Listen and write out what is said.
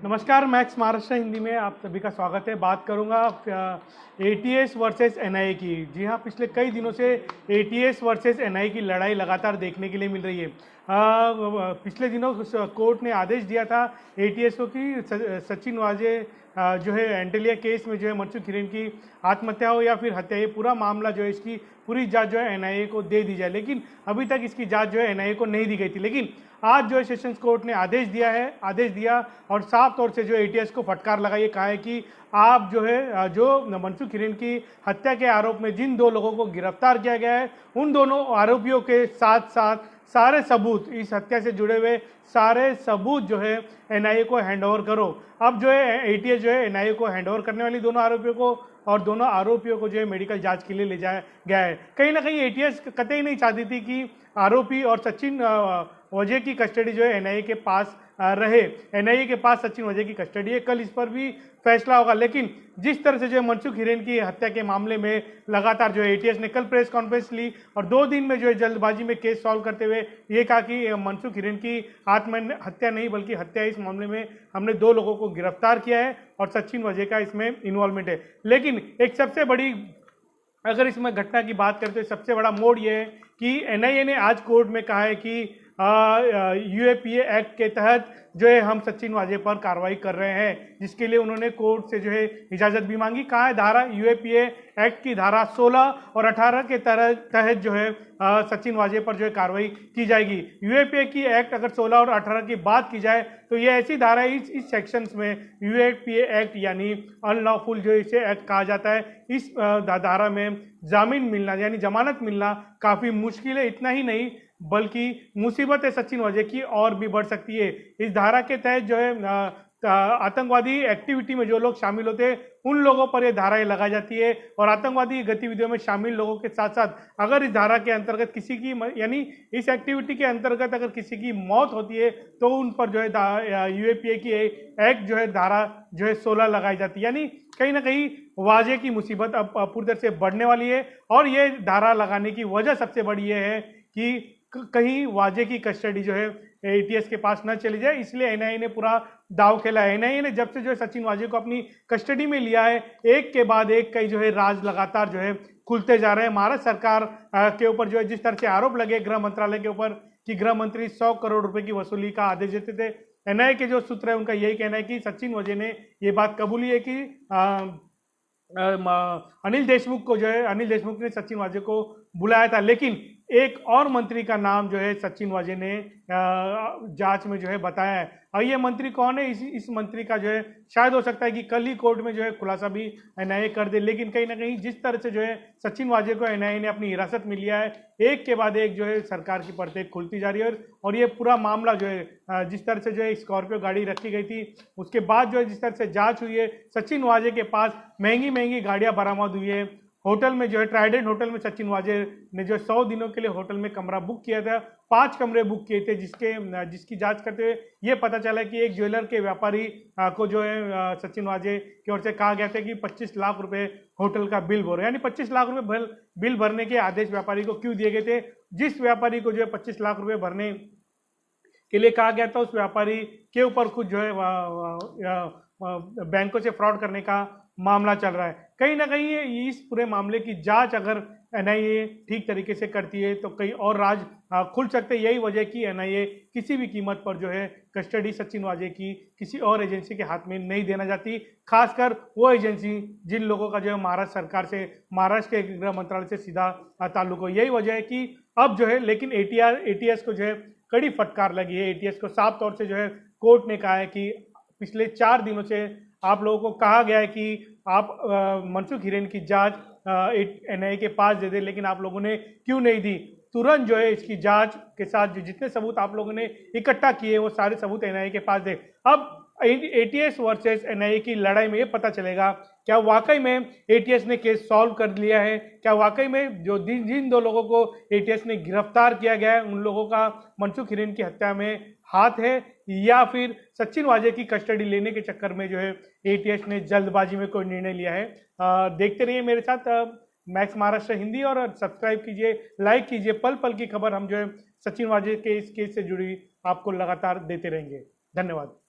नमस्कार, मैक्स महाराष्ट्र हिंदी में आप सभी का स्वागत है। बात करूंगा एटीएस वर्सेस एनआईए की। जी हाँ, पिछले कई दिनों से एटीएस वर्सेस एनआईए की लड़ाई लगातार देखने के लिए मिल रही है। पिछले दिनों कोर्ट ने आदेश दिया था एटीएस को कि सचिन वाजे जो है एंटेलिया केस में जो है मनसुख हिरेन की आत्महत्या हो या फिर हत्या, ये पूरा मामला जो है इसकी पूरी जांच जो है एनआईए को दे दी जाए। लेकिन अभी तक इसकी जांच जो है एनआईए को नहीं दी गई थी। लेकिन आज जो है सेशंस कोर्ट ने आदेश दिया और साफ तौर से जो एटीएस को फटकार लगाई, कहा है कि आप जो है जो मनसुख हिरेन की हत्या के आरोप में जिन दो लोगों को गिरफ्तार किया गया है, उन दोनों आरोपियों के साथ साथ सारे सबूत, इस हत्या से जुड़े हुए सारे सबूत जो है एनआईए को हैंडओवर करो। अब जो है एटीएस जो है एनआईए को हैंडओवर करने वाली दोनों आरोपियों को, और दोनों आरोपियों को जो है मेडिकल जांच के लिए ले जाया गया है। कहीं ना कहीं एटीएस कतई नहीं चाहती थी कि आरोपी और सचिन वजह की कस्टडी जो है एनआईए के पास रहे। एनआईए के पास सचिन वजह की कस्टडी है, कल इस पर भी फैसला होगा। लेकिन जिस तरह से जो है मनसुख हिरेन की हत्या के मामले में लगातार जो है एटीएस ने कल प्रेस कॉन्फ्रेंस ली और 2 दिन में जो है जल्दबाजी में केस सॉल्व करते हुए ये कहा कि मनसुख हिरेन की आत्महत्या नहीं बल्कि हत्या, इस मामले में हमने 2 लोगों को गिरफ्तार किया है और सचिन वजह का इसमें इन्वॉल्वमेंट है। लेकिन एक सबसे बड़ी, अगर इसमें घटना की बात करते हैं, सबसे बड़ा मोड़ ये है कि एनआईए ने आज कोर्ट में कहा है कि यूएपीए एक्ट के तहत जो है हम सचिन वाजे पर कार्रवाई कर रहे हैं, जिसके लिए उन्होंने कोर्ट से जो है इजाज़त भी मांगी। कहा है धारा यूएपीए एक्ट की धारा 16 और 18 के तहत जो है सचिन वाजे पर जो है कार्रवाई की जाएगी। यूएपीए की एक्ट अगर 16 और 18 की बात की जाए तो ये ऐसी धारा है, इस सेक्शंस में यूएपीए एक्ट यानी अनलॉफुल जो इसे एक्ट कहा जाता है, इस धारा में जामीन मिलना यानी जमानत मिलना काफ़ी मुश्किल है। इतना ही नहीं बल्कि मुसीबत है सचिन वजह की और भी बढ़ सकती है। इस धारा के तहत जो है आतंकवादी एक्टिविटी में जो लोग शामिल होते हैं उन लोगों पर यह धाराएं लगाई जाती है, और आतंकवादी गतिविधियों में शामिल लोगों के साथ साथ अगर इस धारा के अंतर्गत किसी की यानी इस एक्टिविटी के अंतर्गत अगर किसी की मौत होती है तो उन पर जो है यूएपीए की एक्ट जो है धारा जो है 16 लगाई जाती है। यानी कहीं ना कहीं वाजे की मुसीबत अब पूरी तरह से बढ़ने वाली है। और ये धारा लगाने की वजह सबसे बड़ी ये है कि कहीं वाजे की कस्टडी जो है एटीएस के पास न चली जाए, इसलिए एनआईए ने पूरा दाव खेला है। एनआईए ने जब से जो है सचिन वाजे को अपनी कस्टडी में लिया है, एक के बाद एक कई जो है राज लगातार जो है खुलते जा रहे हैं। महाराष्ट्र सरकार के ऊपर जो है जिस तरह से आरोप लगे गृह मंत्रालय के ऊपर कि गृह मंत्री 100 करोड़ रुपए की वसूली का आदेश देते थे, एनआईए के जो सूत्र है उनका यही कहना है कि सचिन वाजे ने ये बात कबूली है कि अनिल देशमुख ने सचिन वाजे को बुलाया था। लेकिन एक और मंत्री का नाम जो है सचिन वाजे ने जांच में जो है बताया है। और ये मंत्री कौन है, इस मंत्री का जो है शायद हो सकता है कि कल ही कोर्ट में जो है खुलासा भी एनआईए कर दे। लेकिन कहीं ना कहीं जिस तरह से जो है सचिन वाजे को एनआईए ने अपनी हिरासत में लिया है, एक के बाद एक जो है सरकार की परतें खुलती जा रही है। और ये पूरा मामला जो है जिस तरह से जो है स्कॉर्पियो गाड़ी रखी गई थी, उसके बाद जो है जिस तरह से जाँच हुई है, सचिन वाजे के पास महंगी महंगी गाड़ियाँ बरामद हुई है। होटल में जो है ट्राइडेंट होटल में सचिन वाजे ने जो 100 दिनों के लिए होटल में कमरा बुक किया था, 5 कमरे बुक किए थे, जिसकी जांच करते हुए ये पता चला कि एक ज्वेलर के व्यापारी को जो है सचिन वाजे की ओर से कहा गया था कि 25 लाख रुपए होटल का बिल भरो। यानी 25 लाख रुपए बिल भरने के आदेश व्यापारी को क्यों दिए गए थे? जिस व्यापारी को जो है 25 लाख रुपए भरने के लिए कहा गया था, उस व्यापारी के ऊपर कुछ जो है बैंकों से फ्रॉड करने का मामला चल रहा है। कहीं ना कहीं इस पूरे मामले की जांच अगर एनआईए ठीक तरीके से करती है तो कई और राज खुल सकते हैं। यही वजह कि एनआईए किसी भी कीमत पर जो है कस्टडी सचिन वाजे की किसी और एजेंसी के हाथ में नहीं देना चाहती, खासकर वो एजेंसी जिन लोगों का जो है महाराष्ट्र के गृह मंत्रालय से सीधा ताल्लुक हो। यही वजह है कि अब जो है, लेकिन एटीएस को जो है कड़ी फटकार लगी है। एटीएस को साफ तौर से जो है कोर्ट ने कहा है कि पिछले 4 दिनों से आप लोगों को कहा गया है कि आप मनसुख हिरेन की जांच एनआईए के पास दे दें, लेकिन आप लोगों ने क्यों नहीं दी? तुरंत जो है इसकी जांच के साथ जो जितने सबूत आप लोगों ने इकट्ठा किए वो सारे सबूत एनआईए के पास दे। अब एटीएस वर्सेस एनआईए की लड़ाई में ये पता चलेगा क्या वाकई में एटीएस ने केस सॉल्व कर लिया है, क्या वाकई में जो जिन 2 लोगों को एटीएस ने गिरफ्तार किया गया है उन लोगों का मनसुख हिरेन की हत्या में हाथ है, या फिर सचिन वाजे की कस्टडी लेने के चक्कर में जो है एटीएस ने जल्दबाजी में कोई निर्णय लिया है। देखते रहिए मेरे साथ मैक्स महाराष्ट्र हिंदी, और सब्सक्राइब कीजिए, लाइक कीजिए। पल पल की खबर हम जो है सचिन वाजे के इस केस से जुड़ी आपको लगातार देते रहेंगे। धन्यवाद।